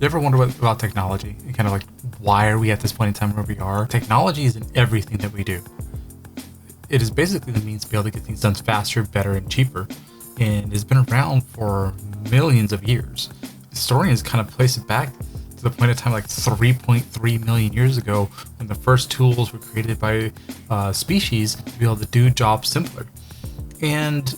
You ever wonder about technology and kind of like why are we at this point in time where we are? Technology is in everything that we do. It is basically the means to be able to get things done faster, better, and cheaper, and it's been around for millions of years. Historians kind of place it back to the point of time like 3.3 million years ago when the first tools were created by species to be able to do jobs simpler. And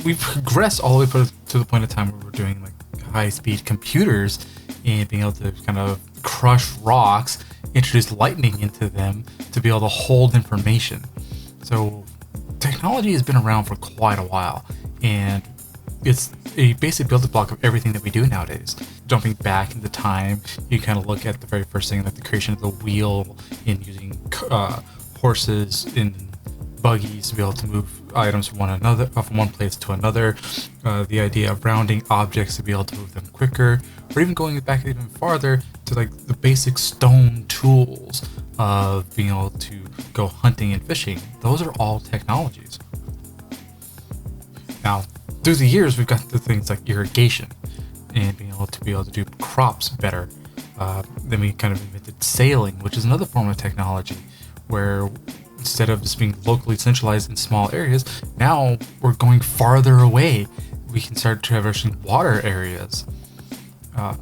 we've progressed all the way to the point of time where we're doing like high-speed computers and being able to kind of crush rocks, introduce lightning into them to be able to hold information. So technology has been around for quite a while, and it's a basic building block of everything that we do nowadays. Jumping back into time, you kind of look at the very first thing, like the creation of the wheel and using horses and buggies to be able to move items from one place to another. The idea of rounding objects to be able to move them quicker, or even going back even farther to like the basic stone tools of being able to go hunting and fishing. Those are all technologies. Now, through the years, we've got the things like irrigation and being able to do crops better. Then we kind of invented sailing, which is another form of technology, where instead of just being locally centralized in small areas, now we're going farther away. We can start traversing water areas.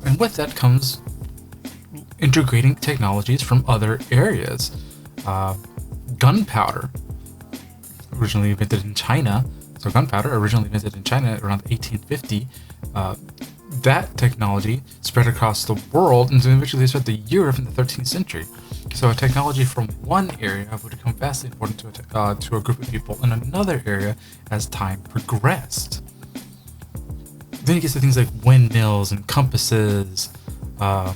And with that comes integrating technologies from other areas. Gunpowder, originally invented in China. So gunpowder, originally invented in China around 1850. That technology spread across the world and eventually spread to Europe in the 13th century. So a technology from one area would become vastly important to a group of people in another area as time progressed. Then you get to things like windmills and compasses. And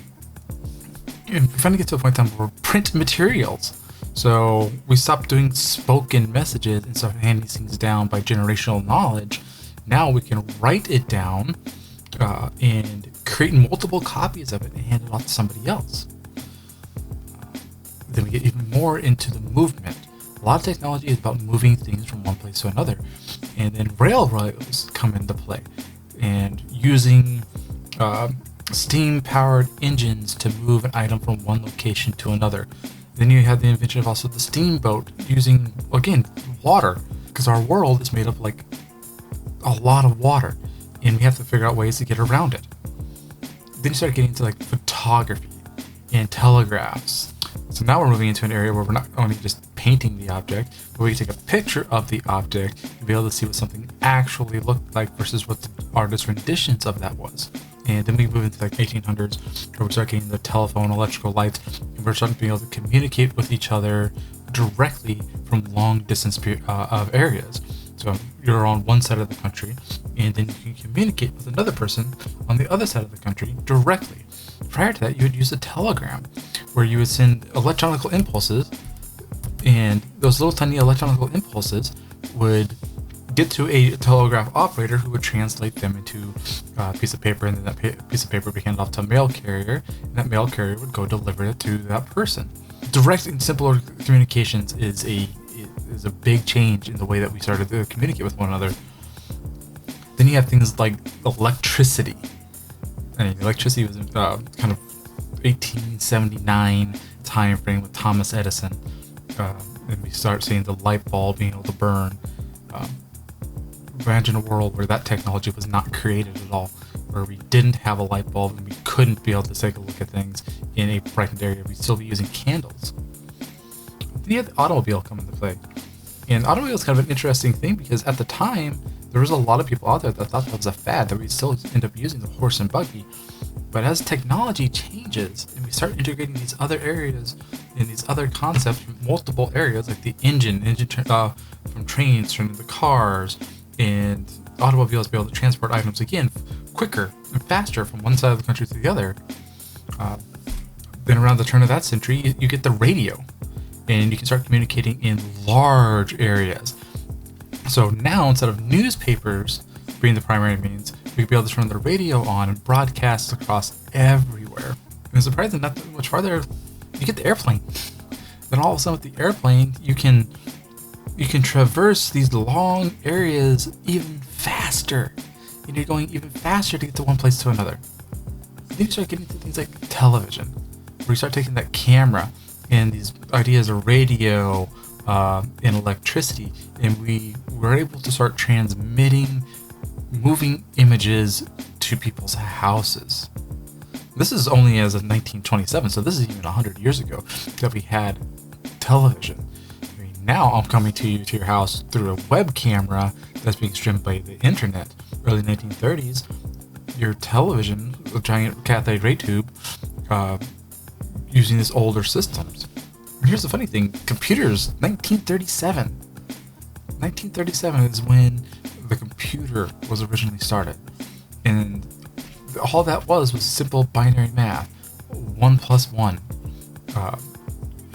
we finally get to a point in time where print materials. So we stopped doing spoken messages and started handing things down by generational knowledge. Now we can write it down and create multiple copies of it and hand it off to somebody else. Then we get even more into the movement. A lot of technology is about moving things from one place to another. And then railroads come into play and using steam-powered engines to move an item from one location to another. Then you have the invention of also the steamboat using, again, water, because our world is made of like a lot of water, and we have to figure out ways to get around it. Then you start getting into like photography and telegraphs. So now we're moving into an area where we're not only just painting the object, but we can take a picture of the object and be able to see what something actually looked like versus what the artist's renditions of that was. And then we move into like 1800s, where we start getting the telephone, electrical lights, and we're starting to be able to communicate with each other directly from long distance of areas. So you're on one side of the country, and then you can communicate with another person on the other side of the country directly. Prior to that, you would use a telegram, where you would send electronical impulses, and those little tiny electronical impulses would get to a telegraph operator who would translate them into a piece of paper, and then that piece of paper would be handed off to a mail carrier, and that mail carrier would go deliver it to that person. Direct and simple communications is a big change in the way that we started to communicate with one another. Then you have things like electricity. And electricity was kind of 1879 time frame with Thomas Edison. And we start seeing the light bulb being able to burn. Imagine a world where that technology was not created at all, where we didn't have a light bulb and we couldn't be able to take a look at things in a brightened area. We'd still be using candles. Then you have the automobile come into play. And automobile is kind of an interesting thing because at the time, there was a lot of people out there that thought that was a fad, that we'd still end up using the horse and buggy. But as technology changes and we start integrating these other areas and these other concepts from multiple areas, like the engine from trains turning to cars, and automobiles be able to transport items again quicker and faster from one side of the country to the other. Then around the turn of that century, you get the radio, and you can start communicating in large areas. So now, instead of newspapers being the primary means, we could be able to turn the radio on and broadcast across everywhere. And surprisingly, not that much farther, you get the airplane. Then all of a sudden with the airplane, you can traverse these long areas even faster. And you're going even faster to get to one place to another. Then you start getting to things like television, where you start taking that camera and these ideas of radio and electricity, and we were able to start transmitting moving images to people's houses. This is only as of 1927, so this is even 100 years ago that we had television. I mean, now I'm coming to you to your house through a web camera that's being streamed by the internet. Early 1930s, your television, a giant cathode ray tube, using these older systems. And here's the funny thing: computers, 1937. 1937 is when the computer was originally started, and all that was simple binary math, 1 plus 1,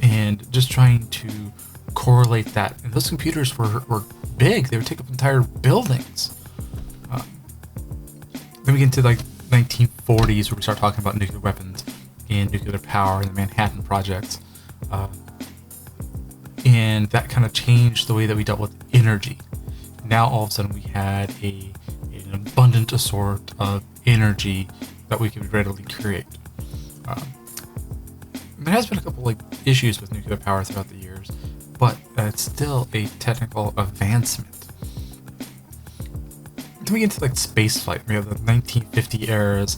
and just trying to correlate that. And those computers were big; they would take up entire buildings. Then we get into like 1940s, where we start talking about nuclear weapons and nuclear power and the Manhattan Project, and that kind of changed the way that we dealt with energy. Now all of a sudden we had an abundant sort of energy that we could readily create. There has been a couple like issues with nuclear power throughout the years, but it's still a technical advancement. Then we get into like space flight. We have the 1950 eras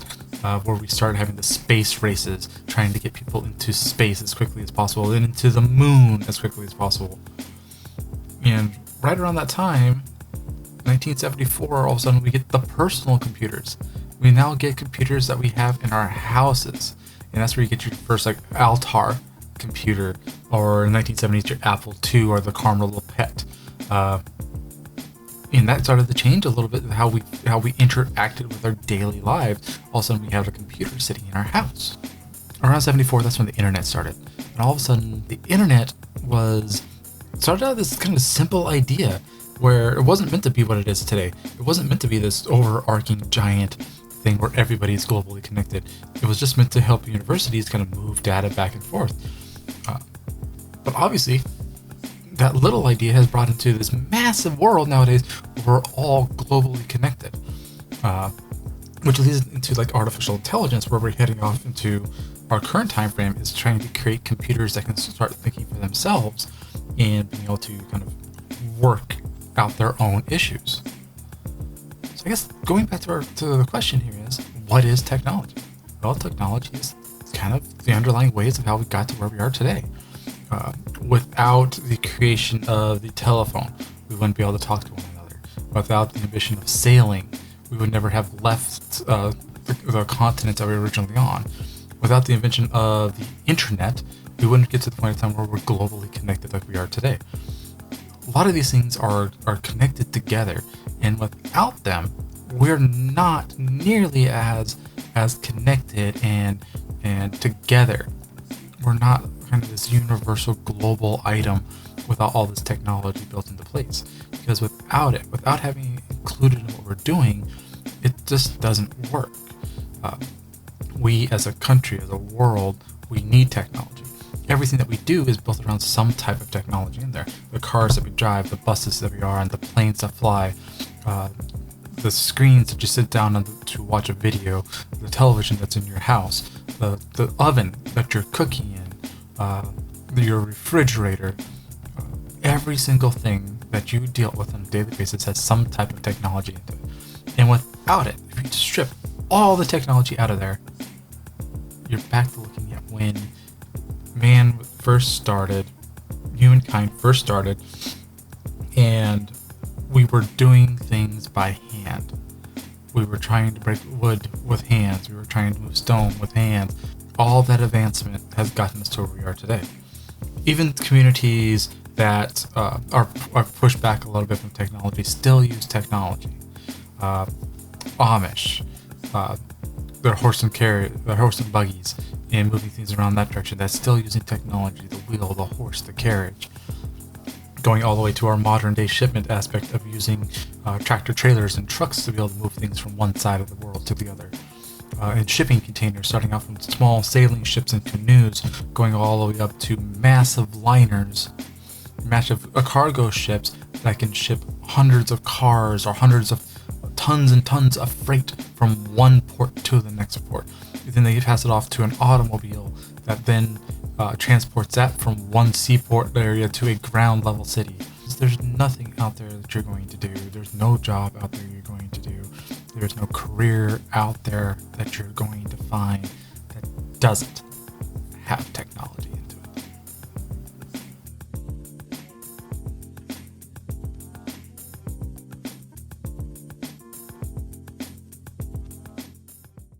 where we started having the space races, trying to get people into space as quickly as possible and into the moon as quickly as possible. And right around that time, 1974, all of a sudden we get the personal computers. We now get computers that we have in our houses, and that's where you get your first like Altair computer, or in 1970s your Apple II or the Carmel Pet. And that started to change a little bit how we interacted with our daily lives. All of a sudden we have a computer sitting in our house. Around 74, that's when the internet started. And all of a sudden the internet started out this kind of simple idea where it wasn't meant to be what it is today. It wasn't meant to be this overarching giant thing where everybody's globally connected. It was just meant to help universities kind of move data back and forth. But obviously, that little idea has brought into this massive world nowadays where we're all globally connected, which leads into like artificial intelligence, where we're heading off into our current time frame is trying to create computers that can start thinking for themselves and being able to kind of work out their own issues. So I guess going back to the question here is, what is technology? Well, technology is kind of the underlying ways of how we got to where we are today. Without the creation of the telephone, we wouldn't be able to talk to one another. Without the invention of sailing, we would never have left the continent that we were originally on. Without the invention of the internet, we wouldn't get to the point in time where we're globally connected like we are today. A lot of these things are connected together, and without them, we're not nearly as connected and together. We're not kind of this universal global item without all this technology built into place. Because without it, without having it included in what we're doing, it just doesn't work. We as a country, as a world, we need technology. Everything that we do is built around some type of technology in there. The cars that we drive, the buses that we are on, the planes that fly, the screens that you sit down on to watch a video, the television that's in your house, the oven that you're cooking in, your refrigerator. Every single thing that you deal with on a daily basis has some type of technology into it. And without it, if you strip all the technology out of there, you're back to looking at when humankind first started, and we were doing things by hand. We were trying to break wood with hands. We were trying to move stone with hands. All that advancement has gotten us to where we are today. Even communities that are pushed back a little bit from technology still use technology. Amish, their horse and buggies, and moving things around that direction. That's still using technology: the wheel, the horse, the carriage. Going all the way to our modern day shipment aspect of using tractor trailers and trucks to be able to move things from one side of the world to the other. And shipping containers, starting off from small sailing ships and canoes, going all the way up to massive liners, massive cargo ships that can ship hundreds of cars or hundreds of tons and tons of freight from one port to the next port. And then they pass it off to an automobile that then transports that from one seaport area to a ground level city. There's nothing out there that you're going to do. There's no job out there you're going to do. There's no career out there that you're going to find that doesn't have technology.